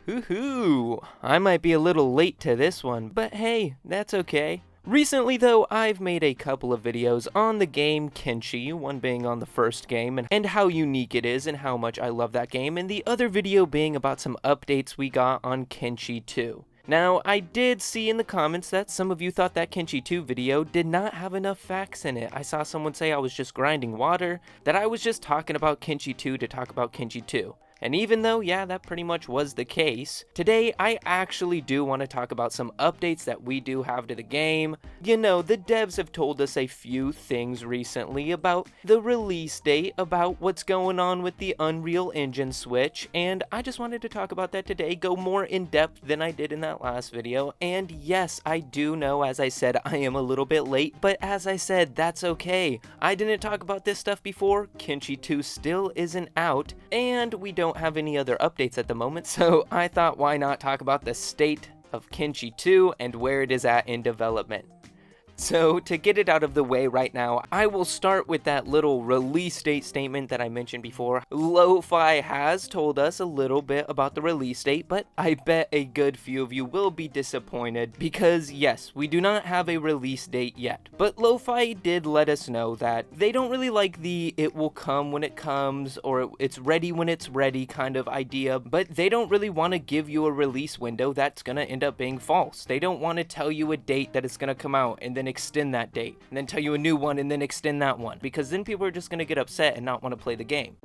Hoo-hoo! I might be a little late to this one, but hey, that's okay. Recently though, I've made a couple of videos on the game Kenshi, one being on the first game and how unique it is and how much I love that game, and the other video being about some updates we got on Kenshi 2. Now, I did see in the comments that some of you thought that Kenshi 2 video did not have enough facts in it. I saw someone say I was just grinding water, that I was just talking about Kenshi 2 to talk about Kenshi 2. And even though, yeah, that pretty much was the case, today I actually do want to talk about some updates that we do have to the game. You know, the devs have told us a few things recently about the release date, about what's going on with the Unreal Engine switch, and I just wanted to talk about that today, go more in depth than I did in that last video. And yes, I do know, as I said, I am a little bit late, but as I said, that's okay. I didn't talk about this stuff before, Kenshi 2 still isn't out, and we don't have any other updates at the moment, so I thought why not talk about the state of Kenshi 2 and where it is at in development. So to get it out of the way right now, I will start with that little release date statement that I mentioned before. Lo-Fi has told us a little bit about the release date, but I bet a good few of you will be disappointed because yes, we do not have a release date yet. But Lo-Fi did let us know that they don't really like the it will come when it comes or it's ready when it's ready kind of idea, but they don't really want to give you a release window that's going to end up being false. They don't want to tell you a date that it's going to come out and then extend that date, and then tell you a new one and then extend that one, because then people are just going to get upset and not want to play the game.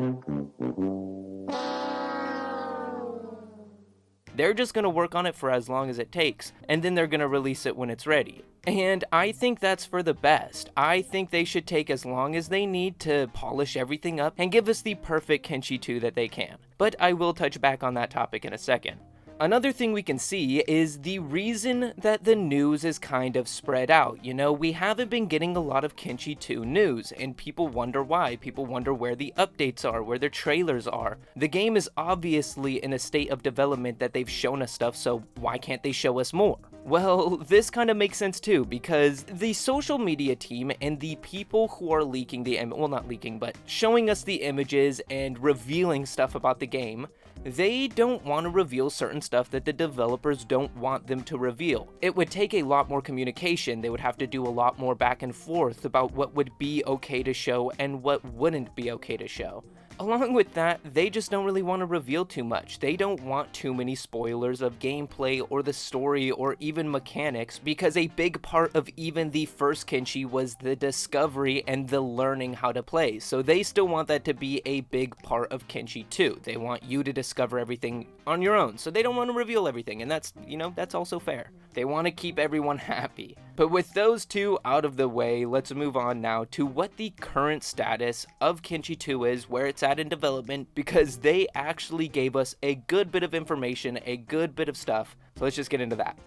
They're just going to work on it for as long as it takes, and then they're going to release it when it's ready. And I think that's for the best. I think they should take as long as they need to polish everything up and give us the perfect Kenshi 2 that they can. But I will touch back on that topic in a second. Another thing we can see is the reason that the news is kind of spread out. You know, we haven't been getting a lot of Kenshi 2 news, and people wonder why. People wonder where the updates are, where their trailers are. The game is obviously in a state of development that they've shown us stuff, so why can't they show us more? Well, this kind of makes sense too, because the social media team and the people who are leaking well, not leaking, but showing us the images and revealing stuff about the game, they don't want to reveal certain stuff that the developers don't want them to reveal. It would take a lot more communication. They would have to do a lot more back and forth about what would be okay to show and what wouldn't be okay to show. Along with that, they just don't really want to reveal too much. They don't want too many spoilers of gameplay or the story or even mechanics, because a big part of even the first Kenshi was the discovery and the learning how to play. So they still want that to be a big part of Kenshi 2. They want you to discover everything on your own. So they don't want to reveal everything, and that's, you know, that's also fair. They want to keep everyone happy. But with those two out of the way, let's move on now to what the current status of Kenshi 2 is, where it's at in development, because they actually gave us a good bit of information, a good bit of stuff. So let's just get into that.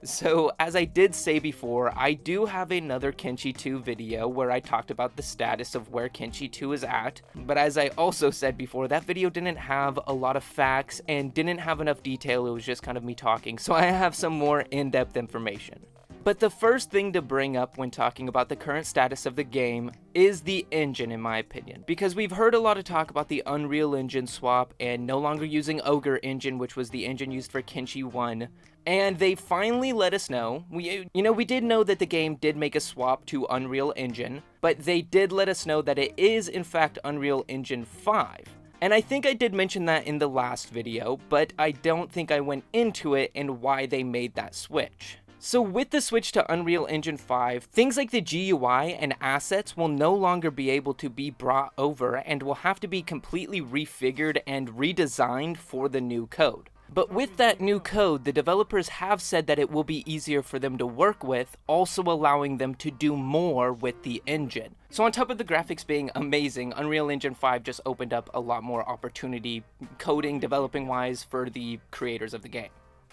So, as I did say before, I do have another Kenshi 2 video where I talked about the status of where Kenshi 2 is at, but as I also said before, that video didn't have a lot of facts and didn't have enough detail. It was just kind of me talking, so I have some more in-depth information. But the first thing to bring up when talking about the current status of the game is the engine, in my opinion. Because we've heard a lot of talk about the Unreal Engine swap and no longer using Ogre Engine, which was the engine used for Kenshi 1. And they finally let us know, we did know that the game did make a swap to Unreal Engine, but they did let us know that it is in fact Unreal Engine 5. And I think I did mention that in the last video, but I don't think I went into it and why they made that switch. So with the switch to Unreal Engine 5, things like the GUI and assets will no longer be able to be brought over and will have to be completely refigured and redesigned for the new code. But with that new code, the developers have said that it will be easier for them to work with, also allowing them to do more with the engine. So on top of the graphics being amazing, Unreal Engine 5 just opened up a lot more opportunity coding, developing wise for the creators of the game.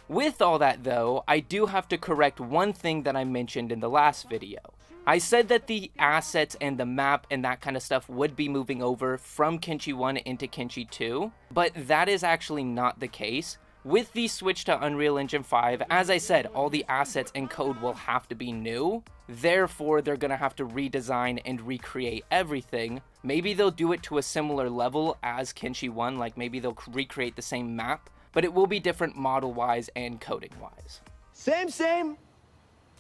With all that though, I do have to correct one thing that I mentioned in the last video. I said that the assets and the map and that kind of stuff would be moving over from Kenshi 1 into Kenshi 2, but that is actually not the case. With the switch to Unreal Engine 5, as I said, all the assets and code will have to be new. Therefore, they're going to have to redesign and recreate everything. Maybe they'll do it to a similar level as Kenshi 1, like maybe they'll recreate the same map, but it will be different model-wise and coding-wise. Same,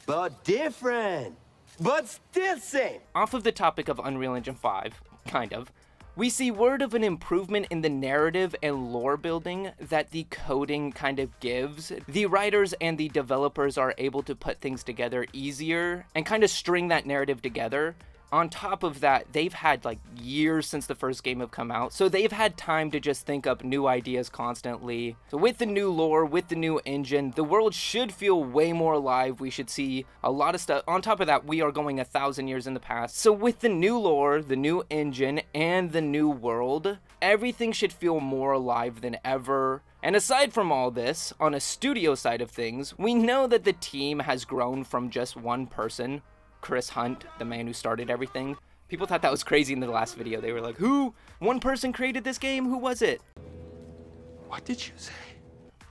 but different. But still same. Off of the topic of Unreal Engine 5, kind of, we see word of an improvement in the narrative and lore building that the coding kind of gives. The writers and the developers are able to put things together easier and kind of string that narrative together. On top of that, they've had like years since the first game have come out, so they've had time to just think up new ideas constantly. So with the new lore, with the new engine, the world should feel way more alive. We should see a lot of stuff. On top of that, we are going 1,000 years in the past. So with the new lore, the new engine, and the new world, everything should feel more alive than ever. And aside from all this, on a studio side of things, we know that the team has grown from just one person, Chris Hunt, the man who started everything. People thought that was crazy in the last video. They were like, who? One person created this game? Who was it? What did you say?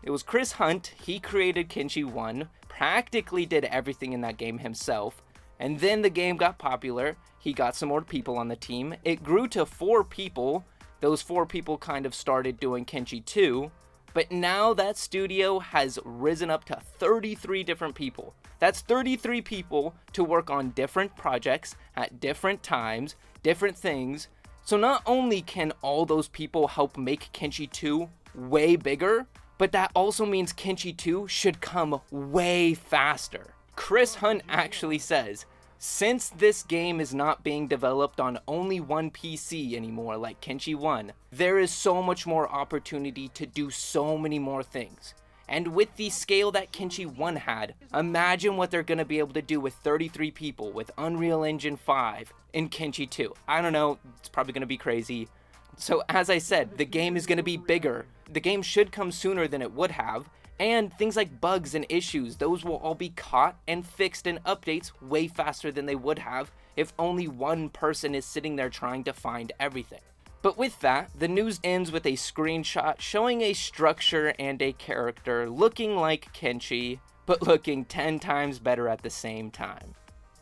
It was Chris Hunt. He created Kenshi 1, practically did everything in that game himself. And then the game got popular. He got some more people on the team. It grew to 4 people. Those 4 people kind of started doing Kenshi 2. But now that studio has risen up to 33 different people. That's 33 people to work on different projects at different times, different things. So not only can all those people help make Kenshi 2 way bigger, but that also means Kenshi 2 should come way faster. Chris Hunt actually says, since this game is not being developed on only one PC anymore like Kenshi 1, there is so much more opportunity to do so many more things. And with the scale that Kenshi 1 had, imagine what they're going to be able to do with 33 people with Unreal Engine 5 in Kenshi 2. I don't know, it's probably going to be crazy. So as I said, the game is going to be bigger. The game should come sooner than it would have. And things like bugs and issues, those will all be caught and fixed in updates way faster than they would have if only one person is sitting there trying to find everything. But with that, the news ends with a screenshot showing a structure and a character looking like Kenshi, but looking 10 times better at the same time.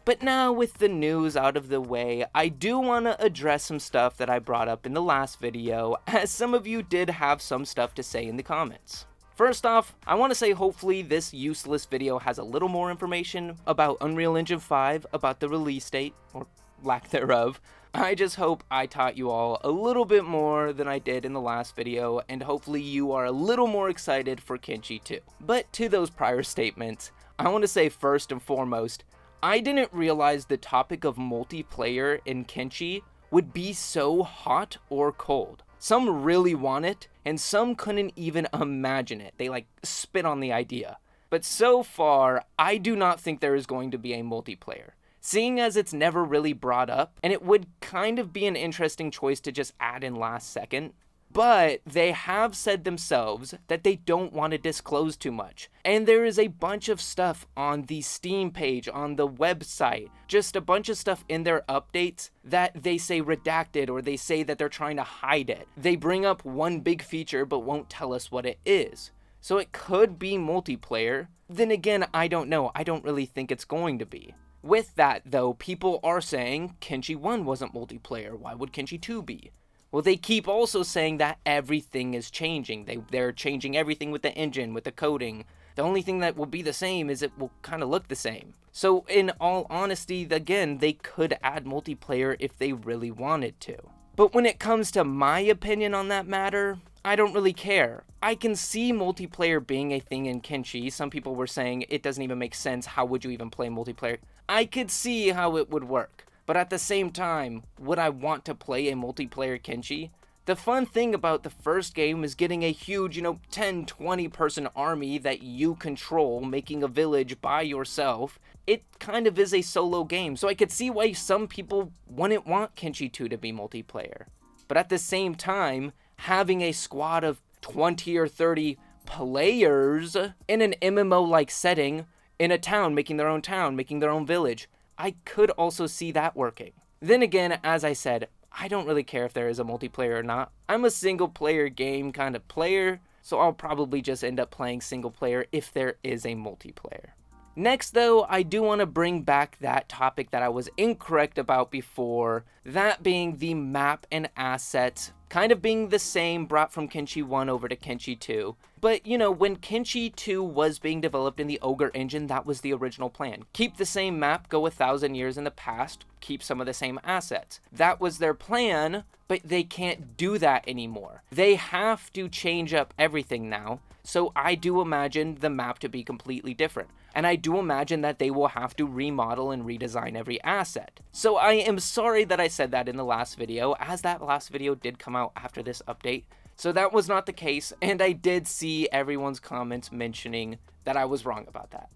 But now with the news out of the way, I do want to address some stuff that I brought up in the last video, as some of you did have some stuff to say in the comments. First off, I want to say hopefully this useless video has a little more information about Unreal Engine 5, about the release date, or lack thereof. I just hope I taught you all a little bit more than I did in the last video, and hopefully you are a little more excited for Kenshi 2. But to those prior statements, I want to say first and foremost, I didn't realize the topic of multiplayer in Kenshi would be so hot or cold. Some really want it, and some couldn't even imagine it. They like spit on the idea. But so far, I do not think there is going to be a multiplayer. Seeing as it's never really brought up, and it would kind of be an interesting choice to just add in last second. But they have said themselves that they don't want to disclose too much. And there is a bunch of stuff on the Steam page, on the website, just a bunch of stuff in their updates that they say redacted, or they say that they're trying to hide it. They bring up one big feature but won't tell us what it is. So it could be multiplayer. Then again, I don't know. I don't really think it's going to be. With that though, people are saying Kenshi 1 wasn't multiplayer. Why would Kenshi 2 be? Well, they keep also saying that everything is changing. They're changing everything with the engine, with the coding. The only thing that will be the same is it will kind of look the same. So in all honesty, again, they could add multiplayer if they really wanted to. But when it comes to my opinion on that matter, I don't really care. I can see multiplayer being a thing in Kenshi. Some people were saying it doesn't even make sense. How would you even play multiplayer? I could see how it would work. But at the same time, would I want to play a multiplayer Kenshi? The fun thing about the first game is getting a huge, 10, 20 person army that you control, making a village by yourself. It kind of is a solo game, so I could see why some people wouldn't want Kenshi 2 to be multiplayer. But at the same time, having a squad of 20 or 30 players in an MMO-like setting, in a town, making their own village, I could also see that working. Then again, as I said, I don't really care if there is a multiplayer or not. I'm a single player game kind of player, so I'll probably just end up playing single player if there is a multiplayer. Next though, I do want to bring back that topic that I was incorrect about before, that being the map and assets kind of being the same, brought from Kenshi 1 over to Kenshi 2. But, you know, when Kenshi 2 was being developed in the Ogre engine, that was the original plan. Keep the same map, go 1,000 years in the past, keep some of the same assets. That was their plan, but they can't do that anymore. They have to change up everything now, so I do imagine the map to be completely different. And I do imagine that they will have to remodel and redesign every asset. So I am sorry that I said that in the last video, as that last video did come out after this update. So that was not the case, and I did see everyone's comments mentioning that I was wrong about that.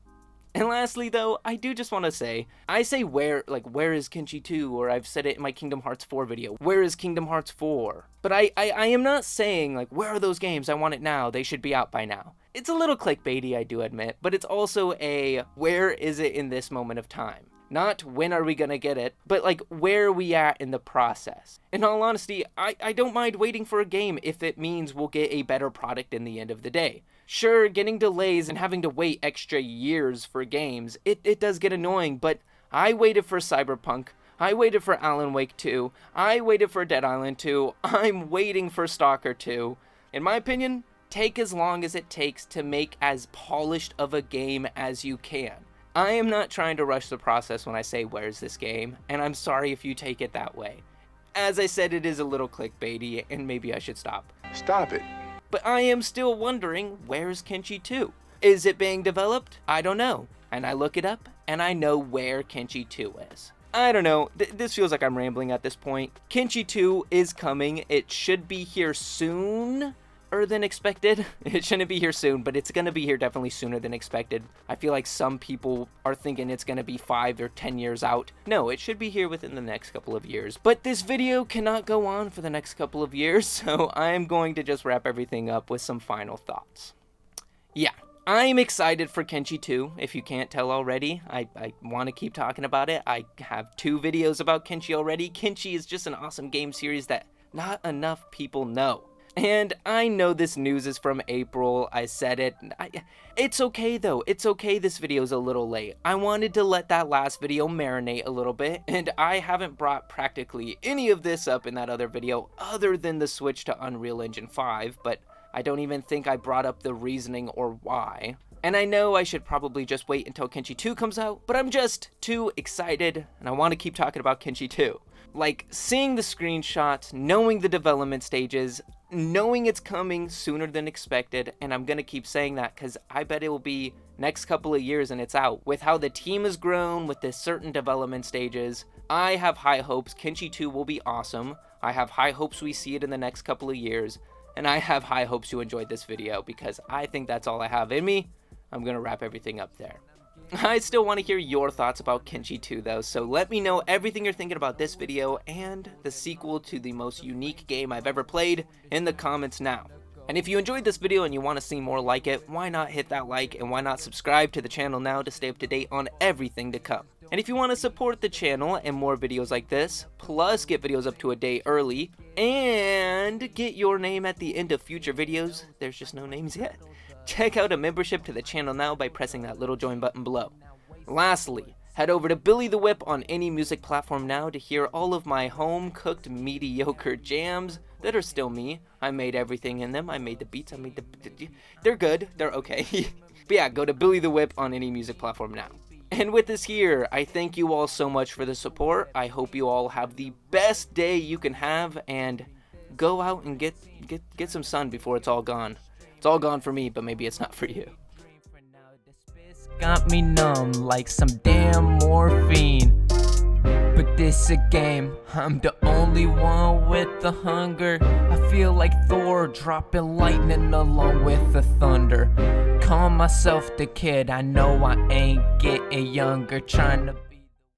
And lastly though, I do just want to say, I say where is Kenshi 2, or I've said it in my Kingdom Hearts 4 video, where is Kingdom Hearts 4? But I am not saying like, where are those games, I want it now, they should be out by now. It's a little clickbaity, I do admit, but it's also a, where is it in this moment of time? Not when are we gonna get it, but like, where are we at in the process? In all honesty, I don't mind waiting for a game if it means we'll get a better product in the end of the day. Sure, getting delays and having to wait extra years for games, it does get annoying, but I waited for Cyberpunk, I waited for Alan Wake 2, I waited for Dead Island 2, I'm waiting for Stalker 2. In my opinion, take as long as it takes to make as polished of a game as you can. I am not trying to rush the process when I say where's this game, and I'm sorry if you take it that way. As I said, it is a little clickbaity, and maybe I should stop. Stop it. But I am still wondering, where's Kenshi 2? Is it being developed? I don't know. And I look it up, and I know where Kenshi 2 is. I don't know, this feels like I'm rambling at this point. Kenshi 2 is coming, it should be here sooner than expected. It shouldn't be here soon, but it's gonna be here definitely sooner than expected. I feel like some people are thinking it's gonna be 5 or 10 years out. No, it should be here within the next couple of years. But this video cannot go on for the next couple of years, so I'm going to just wrap everything up with some final thoughts. Yeah, I'm excited for Kenshi 2, if you can't tell already. I want to keep talking about it. I have 2 videos about Kenshi already. Kenshi is just an awesome game series that not enough people know. And I know this news is from April, I said it. It's okay though, it's okay this video's a little late. I wanted to let that last video marinate a little bit, and I haven't brought practically any of this up in that other video other than the switch to Unreal Engine 5, but I don't even think I brought up the reasoning or why. And I know I should probably just wait until Kenshi 2 comes out, but I'm just too excited, and I want to keep talking about Kenshi 2. Like, seeing the screenshots, knowing the development stages, knowing it's coming sooner than expected, and I'm gonna keep saying that because I bet it will be next couple of years and it's out. With how the team has grown, with the certain development stages, I have high hopes Kenshi 2 will be awesome. I have high hopes we see it in the next couple of years, and I have high hopes you enjoyed this video because I think that's all I have in me. I'm gonna wrap everything up there. I still want to hear your thoughts about Kenshi 2 though, so let me know everything you're thinking about this video and the sequel to the most unique game I've ever played in the comments now. And if you enjoyed this video and you want to see more like it, why not hit that like and why not subscribe to the channel now to stay up to date on everything to come. And if you want to support the channel and more videos like this, plus get videos up to a day early, and get your name at the end of future videos, there's just no names yet, check out a membership to the channel now by pressing that little join button below. Lastly, head over to BillyTheWhip on any music platform now to hear all of my home-cooked mediocre jams that are still me. I made everything in them. I made the beats. They're good. They're okay. But yeah, go to BillyTheWhip on any music platform now. And with this here, I thank you all so much for the support. I hope you all have the best day you can have, and go out and get some sun before it's all gone. It's all gone for me, but maybe it's not for you. Got me numb like some damn morphine. But this a game, I'm the only one with the hunger. I feel like Thor dropping lightning along with the thunder. Call myself the kid, I know I ain't getting younger, trying to be